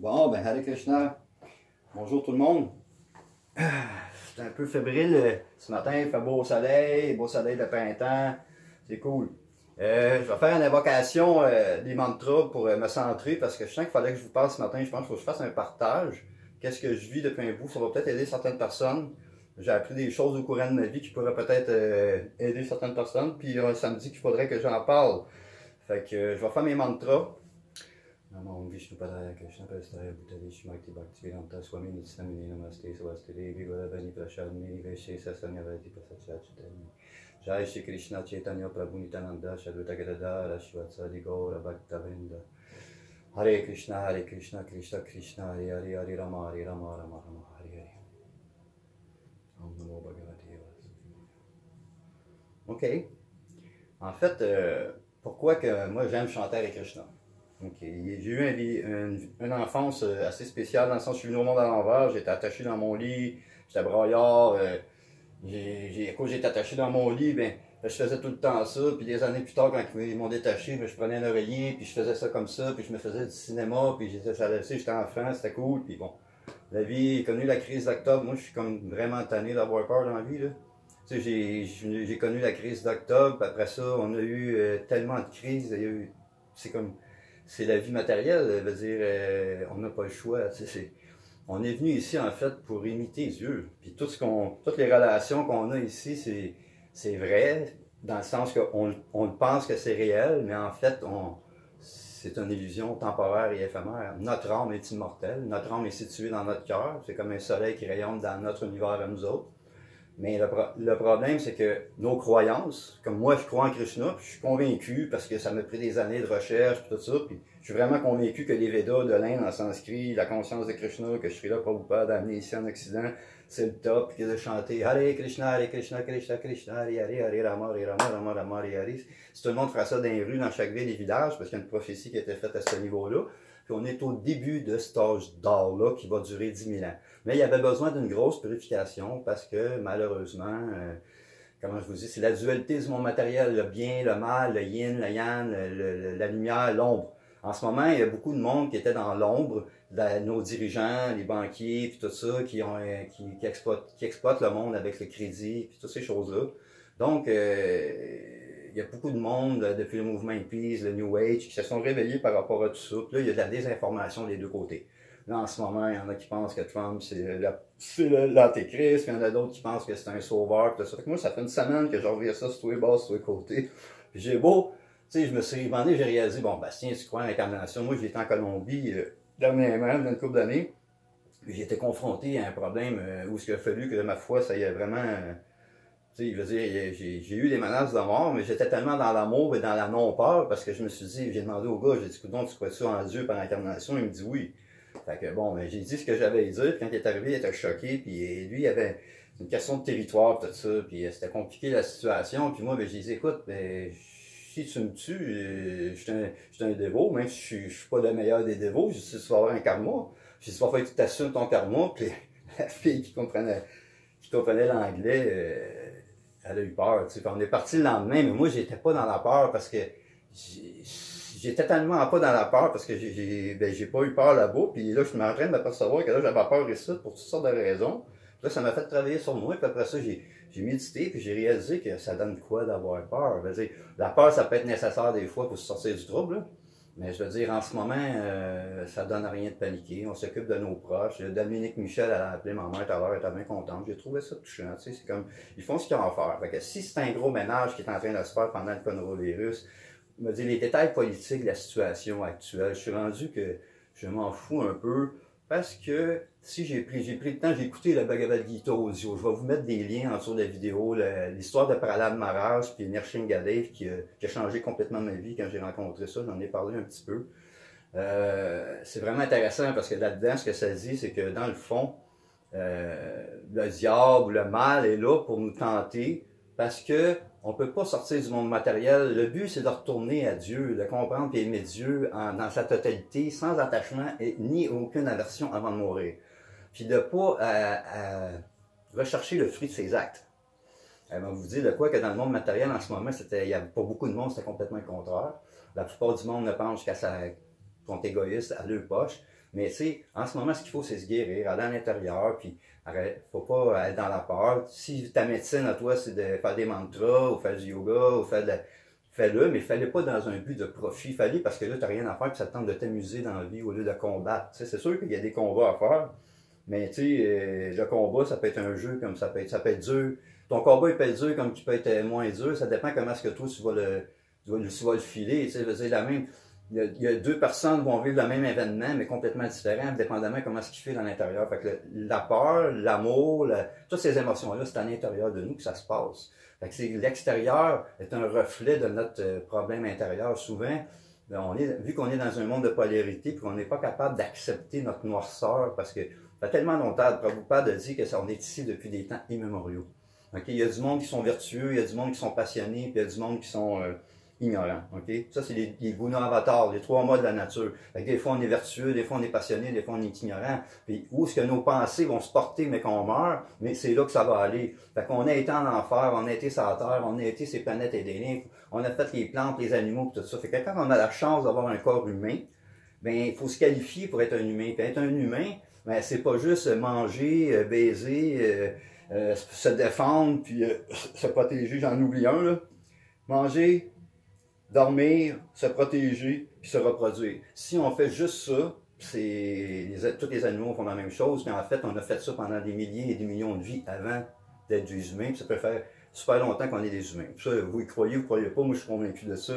Bon, ben, Hare Krishna. Bonjour tout le monde. J'étais un peu fébrile ce matin, il fait beau soleil de printemps. C'est cool. Je vais faire une invocation des mantras pour me centrer parce que je sens qu'il fallait que je vous parle ce matin. Je pense qu'il faut que je fasse un partage. Qu'est-ce que je vis depuis un bout? Ça va peut-être aider certaines personnes. J'ai appris des choses au courant de ma vie qui pourraient peut-être aider certaines personnes. Puis ça me dit qu'il faudrait que j'en parle. Fait que je vais faire mes mantras. Namo Vishnu Padaya Krishna Prastaya Bhutale Shmakti Bhakti Vedanta Swami Nitsamini Namaste Savaste Devi Goravani Prashadmini Veshe Sasanyavati Pasachachitani Jai Shri Krishna Chaitanya Prabhu Nityananda Shadvita Gadadara Shivatsadi Gaura Bhaktavinda Hare Krishna Krishna Krishna Hare Hare Hare Rama Rama Rama Hare Hare Om Namo Bhagavate Vasudevaya. Ok. En fait, pourquoi que moi j'aime chanter Hare Krishna? Okay. J'ai eu une enfance assez spéciale dans le sens où je suis venu au monde à l'envers, j'étais attaché dans mon lit, j'étais braillard, à cause j'étais attaché dans mon lit, ben, je faisais tout le temps ça, puis des années plus tard quand ils m'ont détaché, ben, je prenais un oreiller, puis je faisais ça comme ça, puis je me faisais du cinéma, puis j'étais enfant, c'était cool, puis bon, la vie, j'ai connu la crise d'octobre, moi je suis comme vraiment tanné d'avoir peur dans la vie, là. Tu sais, j'ai connu la crise d'octobre, puis après ça, on a eu tellement de crises, c'est comme... C'est la vie matérielle, veut dire, on n'a pas le choix. On est venu ici en fait pour imiter Dieu. Puis toutes les relations qu'on a ici, c'est vrai, dans le sens qu'on pense que c'est réel, mais en fait, c'est une illusion temporaire et éphémère. Notre âme est immortelle, notre âme est située dans notre cœur, c'est comme un soleil qui rayonne dans notre univers à nous autres. Mais le problème, c'est que nos croyances, comme moi je crois en Krishna, puis je suis convaincu, parce que ça m'a pris des années de recherche, puis tout ça, puis je suis vraiment convaincu que les Védas de l'Inde en sanskrit, la conscience de Krishna, que je suis là pour pas d'amener ici en Occident, c'est le top, puis de chanter Hare Krishna, Krishna Krishna, Hare Hare, Hare Rama, Rama, Rama, Hare Hare. Si tout le monde fera ça dans les rues, dans chaque ville et village, parce qu'il y a une prophétie qui a été faite à ce niveau-là, puis on est au début de cet âge d'or-là qui va durer 10 000 ans. Mais il y avait besoin d'une grosse purification parce que malheureusement, comment je vous dis, c'est la dualité du monde matériel, le bien, le mal, le yin, le yang, la lumière, l'ombre. En ce moment, il y a beaucoup de monde qui était dans l'ombre, nos dirigeants, les banquiers, puis tout ça, qui exploitent le monde avec le crédit, puis toutes ces choses-là. Donc, il y a beaucoup de monde, depuis le mouvement hippie, le New Age, qui se sont réveillés par rapport à tout ça. Puis là, il y a de la désinformation des deux côtés. Là, en ce moment, il y en a qui pensent que Trump, c'est l'antéchrist, puis il y en a d'autres qui pensent que c'est un sauveur, tout ça. Fait que moi, ça fait une semaine que je reviens ça sur tous les bords, sur tous les côtés. Puis j'ai beau, tu sais, je me suis demandé, j'ai réalisé, bon, Bastien, tu crois à l'incarnation? Moi, j'étais en Colombie dernièrement, dans une couple d'années, puis j'ai été confronté à un problème où il a fallu que ma foi, ça y est vraiment... tu sais, je veux dire, j'ai eu des menaces de mort, mais j'étais tellement dans l'amour et dans la non-peur, parce que je me suis dit, j'ai demandé au gars, j'ai dit, écoute, tu crois-tu en Dieu par l'incarnation? Il me dit oui. Fait que bon, ben, j'ai dit ce que j'avais à dire, puis quand il est arrivé, il était choqué, puis lui, il avait une question de territoire, tout ça, puis c'était compliqué la situation, puis moi, ben, j'ai dit, écoute, ben, si tu me tues, je suis un dévot, même si je suis pas le meilleur des dévots, je sais tu vas avoir un karma. J'ai dit, il va falloir que tu t'assumes ton karma, puis la fille qui comprenait l'anglais, elle a eu peur, tu sais. On est parti le lendemain, mais moi, j'étais pas dans la peur parce que j'étais tellement pas dans la peur parce que j'ai pas eu peur là-bas. Puis là, je suis en train de m'apercevoir que là, j'avais peur ici pour toutes sortes de raisons. Puis là, ça m'a fait travailler sur moi. Puis après ça, j'ai médité, puis j'ai réalisé que ça donne quoi d'avoir peur. Je veux dire, la peur, ça peut être nécessaire des fois pour se sortir du trouble, là. Mais je veux dire, en ce moment, ça donne rien de paniquer. On s'occupe de nos proches. Dominique Michel, elle a appelé ma mère tout à l'heure, elle était bien contente. J'ai trouvé ça touchant. Tu sais, c'est comme, ils font ce qu'ils ont à faire. Fait que si c'est un gros ménage qui est en train de se faire pendant le coronavirus, me dire les détails politiques de la situation actuelle, je suis rendu que je m'en fous un peu. Parce que si j'ai pris le temps, j'ai écouté le Bhagavad Gita audio. Je vais vous mettre des liens en dessous de la vidéo. L'histoire de Prahlad Maharaj puis Nrsimhadev qui a changé complètement ma vie quand j'ai rencontré ça. J'en ai parlé un petit peu. C'est vraiment intéressant parce que là-dedans, ce que ça dit, c'est que dans le fond, le diable ou le mal est là pour nous tenter parce que on peut pas sortir du monde matériel. Le but, c'est de retourner à Dieu, de comprendre et aimer Dieu dans sa totalité, sans attachement et ni aucune aversion avant de mourir. Puis de pas rechercher le fruit de ses actes. Elle va vous dire de quoi que dans le monde matériel, en ce moment, il y a pas beaucoup de monde, c'était complètement le contraire. La plupart du monde ne pense qu'à sont égoïstes, à leur poche. Mais tu sais, en ce moment, ce qu'il faut, c'est se guérir, aller à l'intérieur, puis arrête, faut pas aller dans la peur. Si ta médecine à toi, c'est de faire des mantras, ou faire du yoga, ou faire de la... Fais-le, mais fais-le pas dans un but de profit. Fais-le parce que là, tu n'as rien à faire, puis ça te tente de t'amuser dans la vie au lieu de combattre. Tu sais, c'est sûr qu'il y a des combats à faire, mais tu sais, le combat, ça peut être un jeu, comme ça peut être dur. Ton combat, il peut être dur comme il peut être moins dur. Ça dépend comment est-ce que toi, tu vas le filer. Tu sais, je veux dire, il y a deux personnes qui vont vivre le même événement, mais complètement différents, dépendamment de comment est-ce qu'il fait à l'intérieur. Fait que la peur, l'amour, toutes ces émotions-là, c'est à l'intérieur de nous que ça se passe. Fait que l'extérieur est un reflet de notre problème intérieur. Souvent, vu qu'on est dans un monde de polarité, puis qu'on n'est pas capable d'accepter notre noirceur, parce que ça fait tellement longtemps, Prabhupada a dit qu'on est ici depuis des temps immémoriaux. Okay? Il y a du monde qui sont vertueux, il y a du monde qui sont passionnés, puis il y a du monde qui sont ignorants. Okay? Ça, c'est les Guna Avatars, les trois modes de la nature. Fait que des fois, on est vertueux, des fois, on est passionné, des fois, on est ignorant. Puis où est-ce que nos pensées vont se porter, mais qu'on meurt, mais c'est là que ça va aller. Fait qu'on a été en enfer, on a été sur la Terre, on a été ces planètes édéniques, on a fait les plantes, les animaux, tout ça. Fait que quand on a la chance d'avoir un corps humain, ben, il faut se qualifier pour être un humain. Puis être un humain, ben, c'est pas juste manger, baiser, se défendre, puis se protéger. J'en oublie un, là. Manger, dormir, se protéger, puis se reproduire. Si on fait juste ça, tous les animaux font la même chose, mais en fait, on a fait ça pendant des milliers et des millions de vies avant d'être des humains, puis ça peut faire super longtemps qu'on est des humains. Puis ça, vous y croyez, vous ne croyez pas, moi je suis convaincu de ça.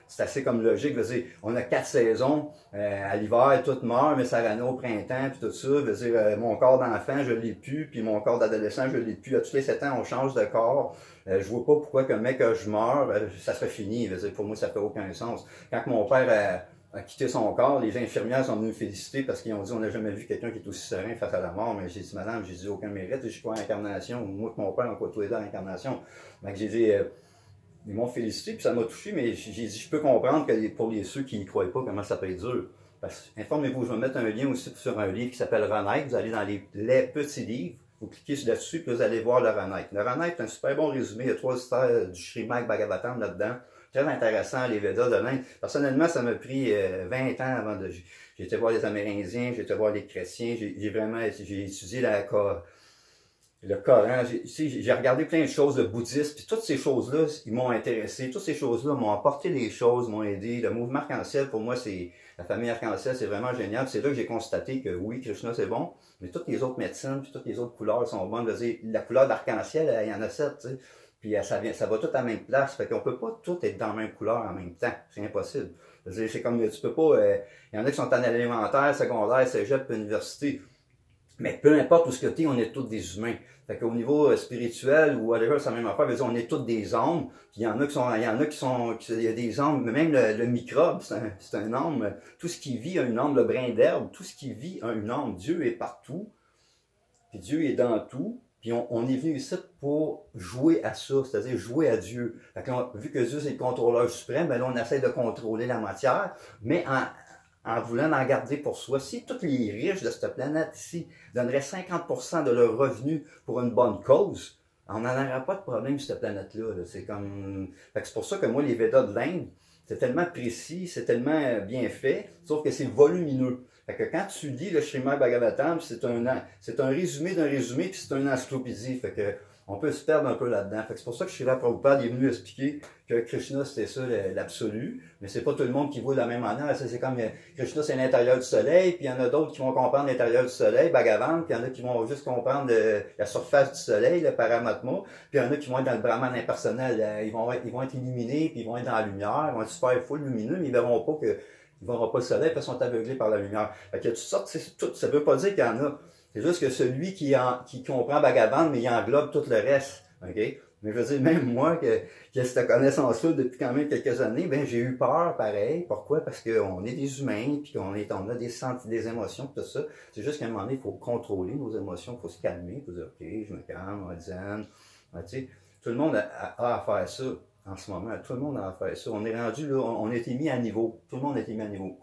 C'est assez comme logique. Je veux dire, on a 4 saisons. À l'hiver, tout meurt, mais ça revient au printemps, puis tout ça. Je veux dire, mon corps d'enfant, je l'ai plus, puis mon corps d'adolescent, je l'ai plus. À tous les 7 ans, on change de corps. Je vois pas pourquoi que mec que je meurs, ça serait fini. Je veux dire, pour moi, ça fait aucun sens. Quand mon père a quitté son corps, les infirmières sont venues me féliciter parce qu'ils ont dit on n'a jamais vu quelqu'un qui est aussi serein face à la mort. Mais j'ai dit, madame, j'ai dit aucun mérite, je crois à l'incarnation. Moi que mon père, on croit tous les deux à l'incarnation. Donc j'ai dit, ils m'ont félicité, puis ça m'a touché, mais j'ai dit, je peux comprendre que pour ceux qui n'y croient pas, comment ça peut être dur. Informez-vous, je vais mettre un lien aussi sur un livre qui s'appelle Renaître. Vous allez dans les petits livres, vous cliquez là-dessus, puis vous allez voir le Renaître. Le Renaître est un super bon résumé, il y a 3 histoires du Srimad Bhagavatam là-dedans. Très intéressant, les Védas de l'Inde. Personnellement, ça m'a pris 20 ans avant de... J'ai été voir les Amérindiens, j'ai été voir les chrétiens, j'ai étudié le Coran, j'ai regardé plein de choses, le bouddhisme, puis toutes ces choses-là, ils m'ont intéressé. Toutes ces choses-là m'ont apporté des choses, m'ont aidé. Le mouvement arc-en-ciel, pour moi, la famille arc-en-ciel, c'est vraiment génial. C'est là que j'ai constaté que oui, Krishna, c'est bon, mais toutes les autres médecines, puis toutes les autres couleurs sont bonnes. La couleur d'arc-en-ciel, il y en a 7, tu sais. Puis ça va tout à la même place. Fait qu'on peut pas tout être dans la même couleur en même temps. C'est impossible. C'est comme, tu peux pas, il y en a qui sont en élémentaire, secondaire, cégep, université. Mais peu importe où ce que tu es, on est tous des humains. Fait qu'au niveau spirituel ou whatever, c'est la même affaire. On est tous des âmes. Puis il y en a il y a des âmes, même le microbe, c'est un âme. Tout ce qui vit a une âme, le brin d'herbe, tout ce qui vit a une âme. Dieu est partout. Puis Dieu est dans tout. Puis on est venu ici pour jouer à ça, c'est-à-dire jouer à Dieu. Fait que là, vu que Dieu c'est le contrôleur suprême, ben là on essaie de contrôler la matière, mais en voulant en garder pour soi. Si tous les riches de cette planète ici donneraient 50% de leurs revenus pour une bonne cause, on n'en aurait pas de problème sur cette planète-là. Là. C'est comme... c'est pour ça que moi, les Védas de l'Inde, c'est tellement précis, c'est tellement bien fait, sauf que c'est volumineux. Fait que quand tu lis le Srimad Bhagavatam, c'est un résumé d'un résumé, puis c'est une encyclopédie. Fait que on peut se perdre un peu là-dedans. C'est pour ça que Srila Prabhupada est venu expliquer que Krishna, c'était ça, l'absolu. Mais c'est pas tout le monde qui voit de la même manière. C'est comme Krishna, c'est l'intérieur du soleil, puis il y en a d'autres qui vont comprendre l'intérieur du soleil, Bhagavan, puis il y en a qui vont juste comprendre la surface du soleil, le Paramatma, puis il y en a qui vont être dans le Brahman impersonnel. Ils vont être illuminés, puis ils vont être dans la lumière, ils vont être super full lumineux, mais ils verront pas que ils verront pas le soleil parce qu'ils sont aveuglés par la lumière. Fait qu'il y a toutes sortes, ça veut pas dire qu'il y en a. C'est juste que celui qui comprend Bhagavan, mais il englobe tout le reste. OK? Mais je veux dire, même moi, qui ai cette connaissance-là depuis quand même quelques années, ben j'ai eu peur pareil. Pourquoi? Parce qu'on est des humains, puis on a des émotions, tout ça. C'est juste qu'à un moment donné, il faut contrôler nos émotions, il faut se calmer, il faut dire, OK, je me calme, on va zen. Tu sais, tout le monde a à faire ça en ce moment. Tout le monde a à faire ça. On est rendu là, on a été mis à niveau. Tout le monde a été mis à niveau.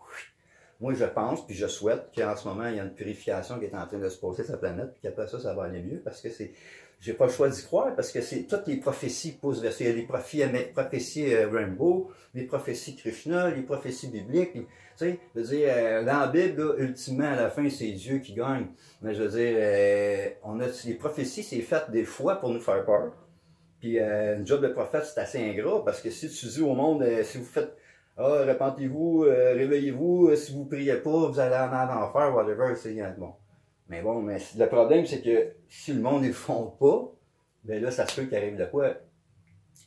moi je pense, puis je souhaite qu'en ce moment, il y a une purification qui est en train de se passer sur la planète, puis qu'après ça, ça va aller mieux, parce que j'ai pas le choix d'y croire, parce que toutes les prophéties poussent vers ça. Il y a les prophéties Rainbow, les prophéties Krishna, les prophéties bibliques. Tu sais, je veux dire, dans la Bible, là, ultimement, à la fin, c'est Dieu qui gagne. Mais je veux dire, les prophéties, c'est fait des fois pour nous faire peur. Puis, une job de prophète, c'est assez ingrat, parce que si tu dis au monde, si vous faites, repentez-vous, réveillez-vous, si vous priez pas, vous allez en enfer, whatever, c'est bon. Mais bon, mais le problème, c'est que si le monde ne le font pas, ben là, ça se peut qu'il arrive de quoi.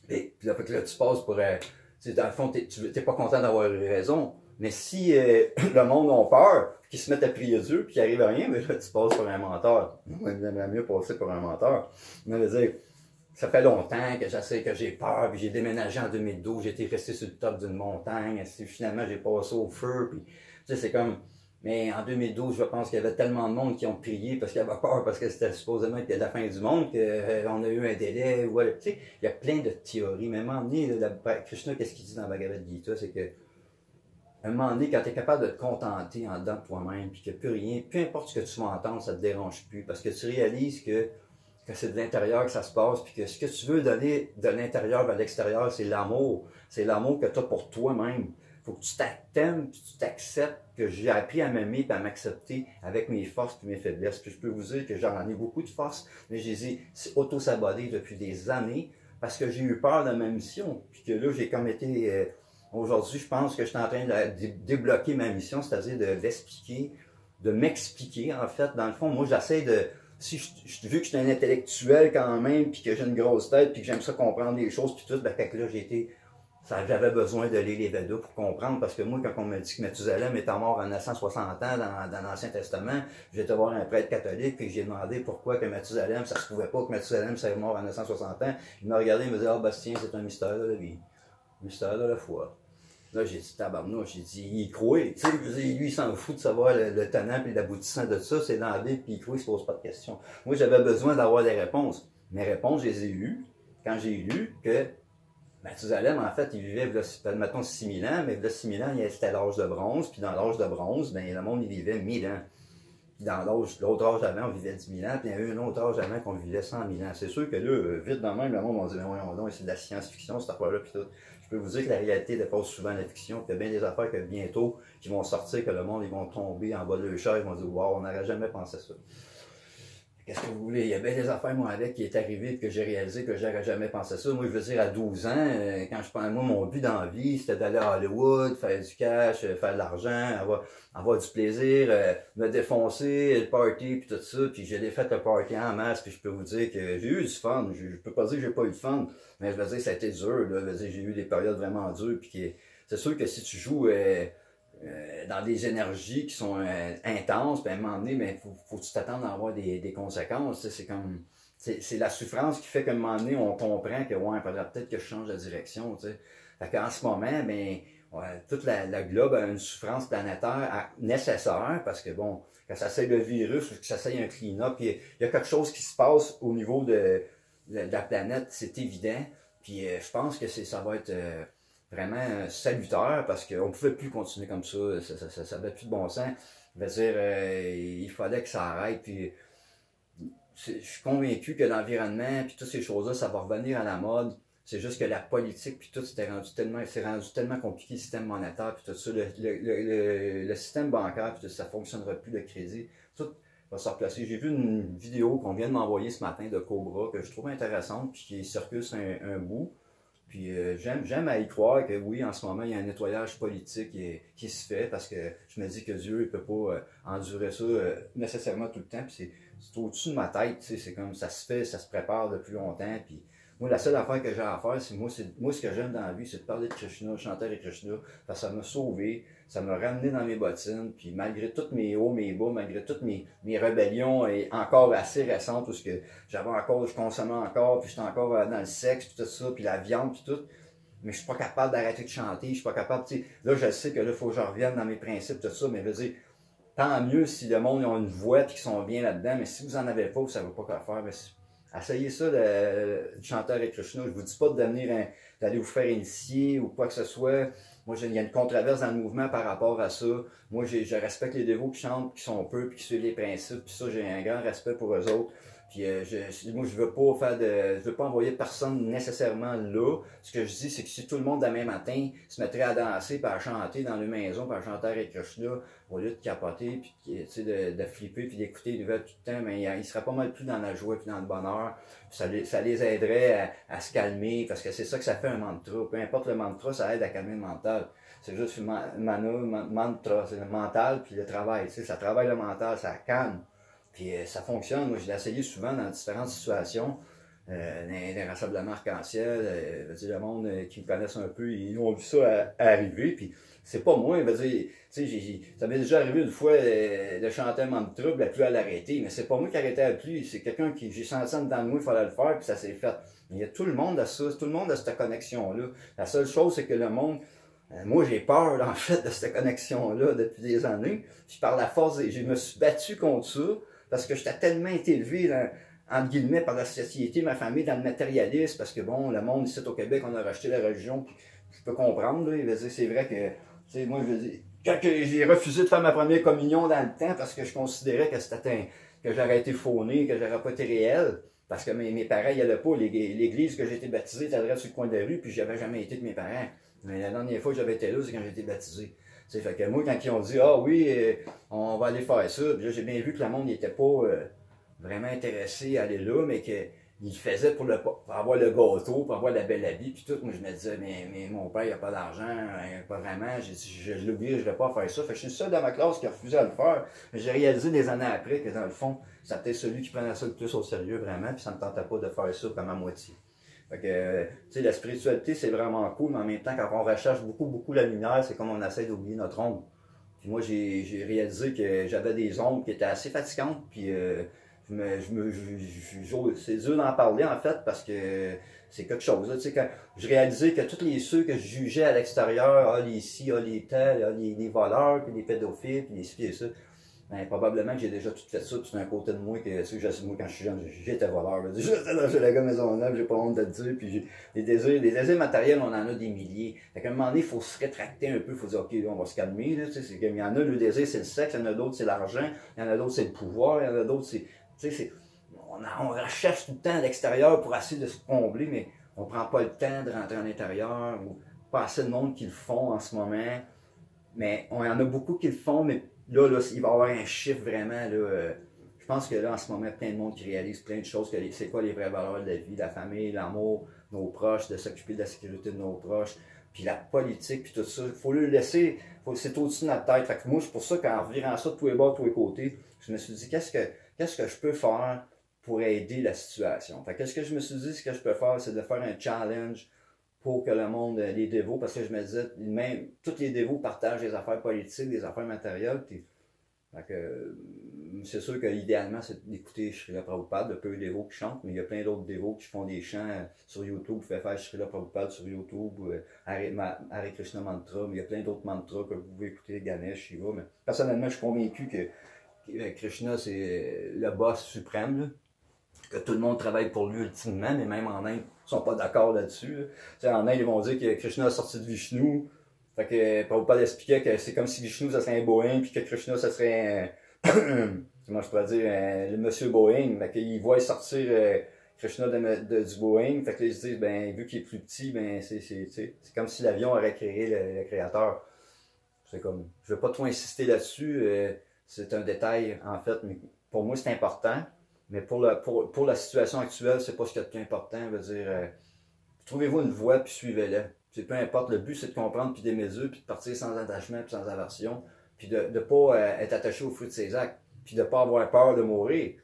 Et puis là, tu passes pour. Dans le fond, tu n'es pas content d'avoir eu raison. Mais si le monde a peur, qu'ils se mettent à prier Dieu, puis qu'il n'arrive à rien, ben là, tu passes pour un menteur. Moi, j'aimerais mieux passer pour un menteur. Mais je veux dire, ça fait longtemps que j'essaie, que j'ai peur, puis j'ai déménagé en 2012, j'ai été resté sur le top d'une montagne, finalement j'ai passé au feu, puis tu sais, c'est comme. Mais en 2012, je pense qu'il y avait tellement de monde qui ont prié parce qu'il y avait peur, parce que c'était supposément être la fin du monde, qu'on a eu un délai. Voilà. Tu sais, il y a plein de théories. Mais à un moment donné, Krishna, qu'est-ce qu'il dit dans Bhagavad Gita, c'est que à un moment donné, quand tu es capable de te contenter en dedans de toi-même, puis qu'il n'y a plus rien, peu importe ce que tu vas entendre, ça ne te dérange plus, parce que tu réalises que c'est de l'intérieur que ça se passe, puis que ce que tu veux donner de l'intérieur vers l'extérieur, c'est l'amour. C'est l'amour que tu as pour toi-même. Faut que tu t'aimes, puis tu t'acceptes, que j'ai appris à m'aimer et à m'accepter avec mes forces et mes faiblesses. Puis je peux vous dire que j'en ai beaucoup de forces, mais je les ai auto-sabotées depuis des années parce que j'ai eu peur de ma mission. Puis que là, j'ai comme été... aujourd'hui, je pense que je suis en train de débloquer ma mission, c'est-à-dire d'expliquer, de m'expliquer, en fait. Dans le fond, moi, j'essaie de... Vu que je suis un intellectuel quand même, puis que j'ai une grosse tête, puis que j'aime ça comprendre les choses, puis tout, ben, fait que là, j'ai été... J'avais besoin de lire les Védas pour comprendre, parce que moi, quand on m'a dit que Mathusalem était mort en 960 ans dans l'Ancien Testament, j'ai été voir un prêtre catholique, puis j'ai demandé pourquoi que Mathusalem, ça se pouvait pas que Mathusalem soit mort en 960 ans. Il m'a regardé, il me dit, ah, Bastien, c'est un mystère de la vie, mystère de la foi. Là, j'ai dit, tabarnouche, j'ai dit, il croit, tu sais, lui, il s'en fout de savoir le tenant et l'aboutissant de ça, c'est dans la Bible, puis il croit, il se pose pas de questions. Moi, j'avais besoin d'avoir des réponses. Mes réponses, je les ai eues quand j'ai lu que Mathusalem, en fait, il vivait, mettons, 6000 ans, mais là, 6000 ans, c'était l'âge de bronze, puis dans l'âge de bronze, ben, le monde, il vivait 1000 ans. Puis dans l'autre âge avant, on vivait 10 000 ans, puis il y a eu un autre âge avant qu'on vivait 100 000 ans. C'est sûr que là, vite dans le même, le monde, on dit, mais voyons donc, c'est de la science-fiction, cette affaire-là, puis tout. Je peux vous dire que la réalité dépasse souvent la fiction, qu'il y a bien des affaires que bientôt, qui vont sortir, que le monde, ils vont tomber en bas de leur chaise, ils vont dire, wow, on n'aurait jamais pensé ça. Qu'est-ce que vous voulez? Il y a bien des affaires, moi, avec, qui est arrivé, et que j'ai réalisé que j'aurais jamais pensé ça. Moi, je veux dire, à 12 ans, quand je pense, moi, mon but dans la vie, c'était d'aller à Hollywood, faire du cash, faire de l'argent, avoir du plaisir, me défoncer, le party, puis tout ça. Puis j'ai fait le party en masse, puis je peux vous dire que j'ai eu du fun. Je peux pas dire que j'ai pas eu de fun, mais je veux dire, ça a été dur, là. Je veux dire, j'ai eu des périodes vraiment dures, puis c'est sûr que si tu joues... dans des énergies qui sont intenses, puis à un moment donné, mais faut que tu t'attendes à avoir des conséquences. C'est comme. C'est la souffrance qui fait qu'à un moment donné, on comprend que ouais, il faudrait peut-être que je change de direction. T'sais. Fait qu'en ce moment, ben, ouais, toute la globe a une souffrance planétaire nécessaire parce que bon, quand ça essaye le virus ou que ça essaye un clean-up, il y a quelque chose qui se passe au niveau de la planète, c'est évident. Puis je pense que ça va être. Vraiment salutaire parce qu'on ne pouvait plus continuer comme ça, ça n'avait plus de bon sens. Je veux dire, il fallait que ça arrête. Puis, je suis convaincu que l'environnement puis toutes ces choses-là, ça va revenir à la mode. C'est juste que la politique puis tout c'est rendu tellement compliqué, le système monétaire puis tout ça, le système bancaire puis tout ça, fonctionnera plus, le crédit, tout va se replacer. J'ai vu une vidéo qu'on vient de m'envoyer ce matin de Cobra que je trouve intéressante puis qui circule sur un bout. Puis j'aime à y croire que oui, en ce moment, il y a un nettoyage politique qui se fait parce que je me dis que Dieu ne peut pas endurer ça nécessairement tout le temps. Puis c'est au-dessus de ma tête, c'est comme ça se fait, ça se prépare depuis longtemps. Puis moi, la seule affaire que j'ai à faire, c'est moi, ce que j'aime dans la vie, c'est de parler de Krishna, chanter avec Krishna, parce que ça m'a sauvé, ça m'a ramené dans mes bottines, puis malgré tous mes hauts, mes bas, malgré toutes mes rébellions, et encore assez récentes, où je consommais encore, puis j'étais encore dans le sexe, puis tout ça, puis la viande, puis tout, mais je suis pas capable d'arrêter de chanter, je suis pas capable, tu sais, là, je sais que là, il faut que je revienne dans mes principes, tout ça, mais je veux dire, tant mieux si le monde a une voix, puis qu'ils sont bien là-dedans, mais si vous en avez pas, vous savez pas quoi faire, mais essayez ça, le chanteur avec Krishna. Je vous dis pas d'aller vous faire initier ou quoi que ce soit. Moi, il y a une controverse dans le mouvement par rapport à ça. Moi, je respecte les dévots qui chantent, qui sont peu, puis qui suivent les principes, puis ça, j'ai un grand respect pour eux autres. Puis moi, je veux pas je veux pas envoyer personne nécessairement là. Ce que je dis, c'est que si tout le monde demain matin se mettrait à danser, puis à chanter dans leur maison, puis à chanter avec Krishna, au lieu de capoter, puis de flipper, puis d'écouter les nouvelles tout le temps, mais ils seraient pas mal plus dans la joie, puis dans le bonheur. Ça les aiderait à se calmer, parce que c'est ça que ça fait un mantra. Peu importe le mantra, ça aide à calmer le mental. C'est juste mantra, c'est le mental, puis le travail. Tu sais, ça travaille le mental, ça calme. Puis ça fonctionne. Moi, je l'ai essayé souvent dans différentes situations. Dans les rassemblements arc-en-ciel, le monde qui me connaissent un peu, ils ont vu ça arriver. Puis c'est pas moi, ça m'est déjà arrivé une fois de chanter un mantra, puis la pluie à l'arrêter. Mais c'est pas moi qui arrêtais la pluie, c'est quelqu'un qui j'ai senti en dedans de moi, il fallait le faire, puis ça s'est fait. Mais il y a tout le monde à ça, tout le monde a cette connexion-là. La seule chose, c'est que le monde. Moi, j'ai peur, en fait, de cette connexion-là depuis des années. Puis par la force, je me suis battu contre ça. Parce que j'étais tellement été élevé, entre guillemets, par la société, ma famille, dans le matérialisme, parce que bon, le monde ici au Québec, on a racheté la religion, puis je peux comprendre, là, il veut dire, c'est vrai que, tu sais, moi, je veux dire, quand j'ai refusé de faire ma première communion dans le temps, parce que je considérais que que j'aurais été fauné, que j'aurais pas été réel, parce que mes parents y allaient pas, l'église que j'ai été baptisé était adresse sur le coin de la rue, puis j'avais jamais été de mes parents. Mais la dernière fois que j'avais été là, c'est quand j'ai été baptisé. T'sais, fait que moi, quand ils ont dit, ah oui, on va aller faire ça, puis là, j'ai bien vu que le monde n'était pas vraiment intéressé à aller là, mais qu'il le faisait pour avoir le gâteau, pour avoir la belle habit, puis tout. Moi, je me disais, mais mon père, il n'a pas d'argent, pas vraiment. J'ai dit, je l'oublie, je ne vais pas faire ça. Fait que je suis le seul dans ma classe qui a refusé à le faire. Mais j'ai réalisé des années après que, dans le fond, c'était peut-être celui qui prenait ça le plus au sérieux, vraiment, puis ça ne me tentait pas de faire ça comme à moitié. Fait que, tu sais, la spiritualité, c'est vraiment cool, mais en même temps, quand on recherche beaucoup la lumière, c'est comme on essaie d'oublier notre ombre. Puis moi, j'ai réalisé que j'avais des ombres qui étaient assez fatigantes, puis c'est dur d'en parler, en fait, parce que c'est quelque chose. Tu sais, quand je réalisais que tous ceux que je jugeais à l'extérieur, les ci, les tels, les voleurs, puis les pédophiles, puis les ci, et ça, ben, probablement que j'ai déjà tout fait ça, puis c'est un côté de moi que, moi, quand je suis jeune, j'étais voleur. J'étais dans le gars Maisonneuve, j'ai pas honte de le dire, puis les désirs matériels, on en a des milliers. Fait qu'à un moment donné, il faut se rétracter un peu, il faut dire, ok, là, on va se calmer, là, tu sais, il y en a, le désir, c'est le sexe, il y en a d'autres, c'est l'argent, il y en a d'autres, c'est le pouvoir, il y en a d'autres, tu sais, on recherche tout le temps à l'extérieur pour essayer de se combler, mais on prend pas le temps de rentrer en intérieur, ou pas assez de monde qui le font en ce moment. Mais on y en a beaucoup qui le font, mais là, il va y avoir un chiffre vraiment. Là, je pense que là, en ce moment, il y a plein de monde qui réalise plein de choses, que c'est quoi les vraies valeurs de la vie, la famille, l'amour, nos proches, de s'occuper de la sécurité de nos proches, puis la politique, puis tout ça. Il faut le laisser, c'est au-dessus de notre tête. Fait que moi, c'est pour ça qu'en revirant ça de tous les bords, de tous les côtés, je me suis dit, qu'est-ce que je peux faire pour aider la situation? Fait que ce que je me suis dit, ce que je peux faire, c'est de faire un challenge pour que le monde, les dévots, parce que je me disais, même, tous les dévots partagent des affaires politiques, des affaires matérielles, puis, c'est sûr que l'idéalement, c'est d'écouter Srila Prabhupada, le peu de dévots qui chantent, mais il y a plein d'autres dévots qui font des chants sur YouTube, vous pouvez faire Srila Prabhupada sur YouTube, ou Hare Krishna Mantra, mais il y a plein d'autres mantras que vous pouvez écouter, Ganesh, Shiva, mais personnellement, je suis convaincu que Krishna, c'est le boss suprême, là, que tout le monde travaille pour lui ultimement, mais même en Inde, ils sont pas d'accord là-dessus. Là. En Inde, ils vont dire que Krishna est sorti de Vishnu. Fait que Prabhupada expliquait que c'est comme si Vishnu, ça serait un Boeing, puis que Krishna, ça serait comment je pourrais dire, le monsieur Boeing. Fait qu'il voit sortir Krishna du Boeing. Fait que là, ils se disent, ben, vu qu'il est plus petit, ben, c'est comme si l'avion aurait créé le créateur. C'est comme, je veux pas trop insister là-dessus. C'est un détail, en fait, mais pour moi, c'est important. Mais pour la situation actuelle, c'est pas ce qui est le plus important. Je veux dire, trouvez-vous une voie puis suivez-la. Peu importe, le but c'est de comprendre puis d'aimer Dieu puis de partir sans attachement puis sans aversion. Puis de ne pas être attaché au fruit de ses actes. Puis de ne pas avoir peur de mourir.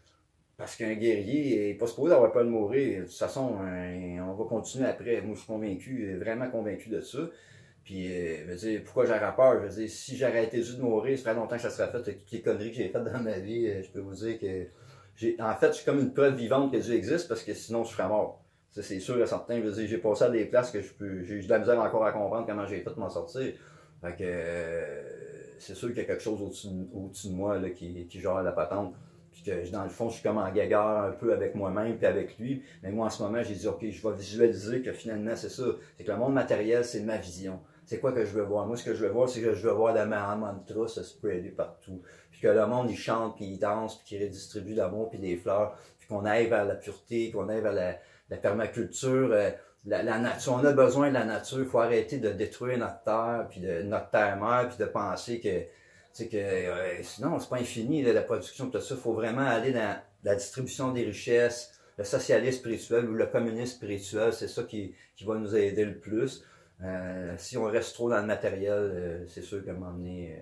Parce qu'un guerrier n'est pas supposé avoir peur de mourir. De toute façon, on va continuer après. Moi, je suis convaincu, vraiment convaincu de ça. Puis, je veux dire, pourquoi j'aurais peur? Je veux dire, si j'aurais été dû de mourir, ça ferait longtemps que ça serait fait. Toutes les conneries que j'ai faites dans ma vie, je peux vous dire que en fait, je suis comme une preuve vivante que Dieu existe parce que sinon je serais mort. Ça, c'est sûr et certain. Je veux dire, j'ai passé à des places que j'ai eu de la misère encore à comprendre comment j'ai fait m'en sortir. Fait que c'est sûr qu'il y a quelque chose au-dessus de moi là, qui gère la patente. Puis que dans le fond, je suis comme en guéguerre un peu avec moi-même puis avec lui. Mais moi, en ce moment, j'ai dit, OK, je vais visualiser que finalement, c'est ça. C'est que le monde matériel, c'est ma vision. c'est quoi que je veux voir? Moi, ce que je veux voir, c'est que je veux voir la mantra se spreader partout. Puis que le monde, il chante, puis il danse, puis qu'il redistribue l'amour, puis des fleurs. Puis qu'on aille vers la pureté, qu'on aille vers la permaculture, la nature. On a besoin de la nature. Il faut arrêter de détruire notre terre, puis notre terre-mère, puis de penser que, sinon, c'est pas infini, la production de tout ça. Il faut vraiment aller dans la distribution des richesses, le socialisme spirituel ou le communisme spirituel. C'est ça qui va nous aider le plus. Si on reste trop dans le matériel, c'est sûr qu'à un moment donné,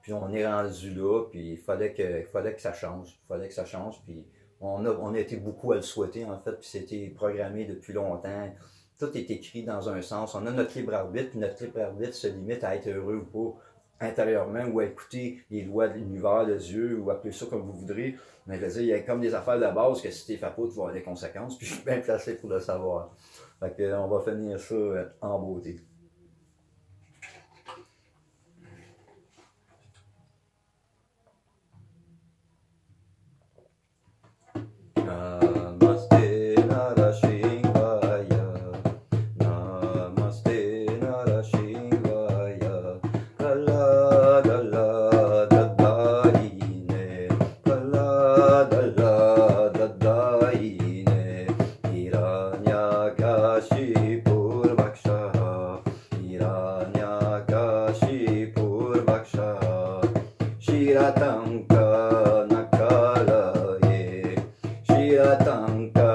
puis on est rendu là, puis il fallait que ça change. Il fallait que ça change, puis on a été beaucoup à le souhaiter, en fait, puis c'était programmé depuis longtemps. Tout est écrit dans un sens. On a notre libre arbitre, puis notre libre arbitre se limite à être heureux ou pas intérieurement, ou à écouter les lois de l'univers, de Dieu, ou appelez ça comme vous voudrez. Mais je veux dire, il y a comme des affaires de base que si t'es fait pas, tu vas avoir des conséquences, puis je suis bien placé pour le savoir. Fait que, on va finir ça en beauté. Namaste Narashivaya, Namaste Narashivaya, Kala Dala Dadaine, Kala Dala Dadaine, Hiranyakashipur Bhaksha, Hiranyakashipur Bhaksha, Shiratanka Shiratanka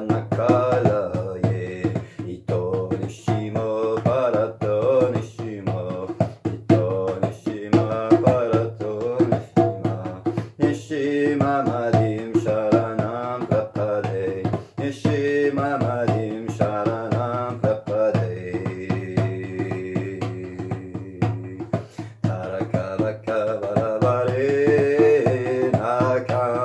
nakalaye, ito nishima parato nishima, ito nishima parato nishima, nishima madim sharanam prapade, nishima madim sharanam prapade. Tarakavaka varavare nakam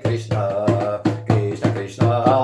Krishna, Krishna Krishna,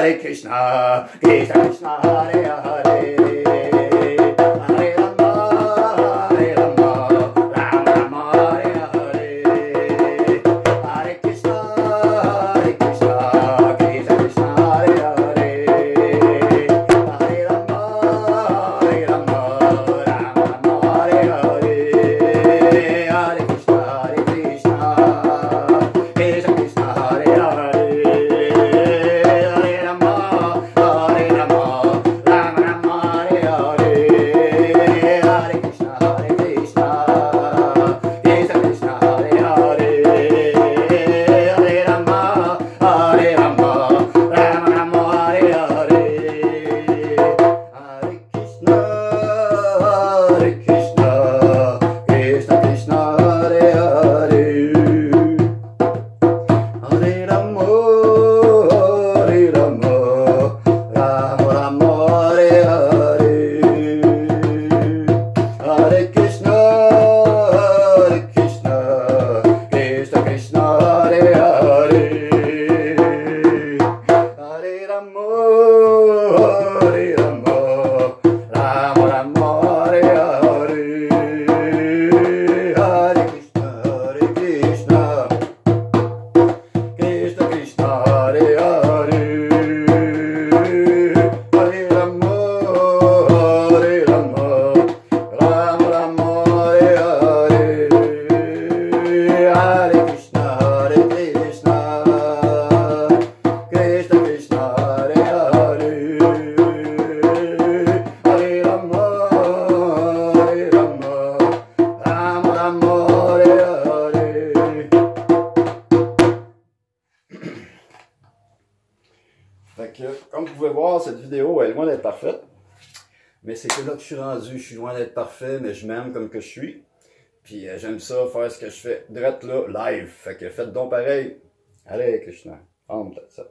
Hare Krishna, Krishna Krishna, Hare Hare. Hare Rama, Hare Rama, Rama Rama, Hare Hare. Hare Krishna, Krishna Krishna, Hare Hare. Hare Rama, Hare Rama, Rama Rama, Hare Hare. Hare Krishna, Krishna Krishna, Hare Hare. Hare Rama, Hare Rama, Rama Rama, Hare Hare. Hare Krishna, Krishna Krishna, Hare Hare. Hare Rama, Hare Rama, Rama Rama, Hare Hare. Hare Krishna, Krishna Krishna, Hare Hare. Hare Rama, Hare Rama, Rama Rama, Hare Hare. Hare Krishna, Krishna Krishna, Hare Hare. Hare Rama, Hare Rama, Rama Rama, Hare Hare. Hare Krishna, Krishna Krishna, Hare Hare. Hare Rama, Hare Rama, Rama Rama, Hare Hare. Hare Krishna, Krishna Krishna, Hare Hare. Hare Rama, Hare Rama, Rama Rama, Hare Hare. Fait que, comme vous pouvez voir, cette vidéo elle est loin d'être parfaite. Mais c'est que là que je suis rendu, je suis loin d'être parfait, mais je m'aime comme que je suis. Puis j'aime ça, faire ce que je fais direct là, live. Fait que faites donc pareil. Allez, Krishna. Ça.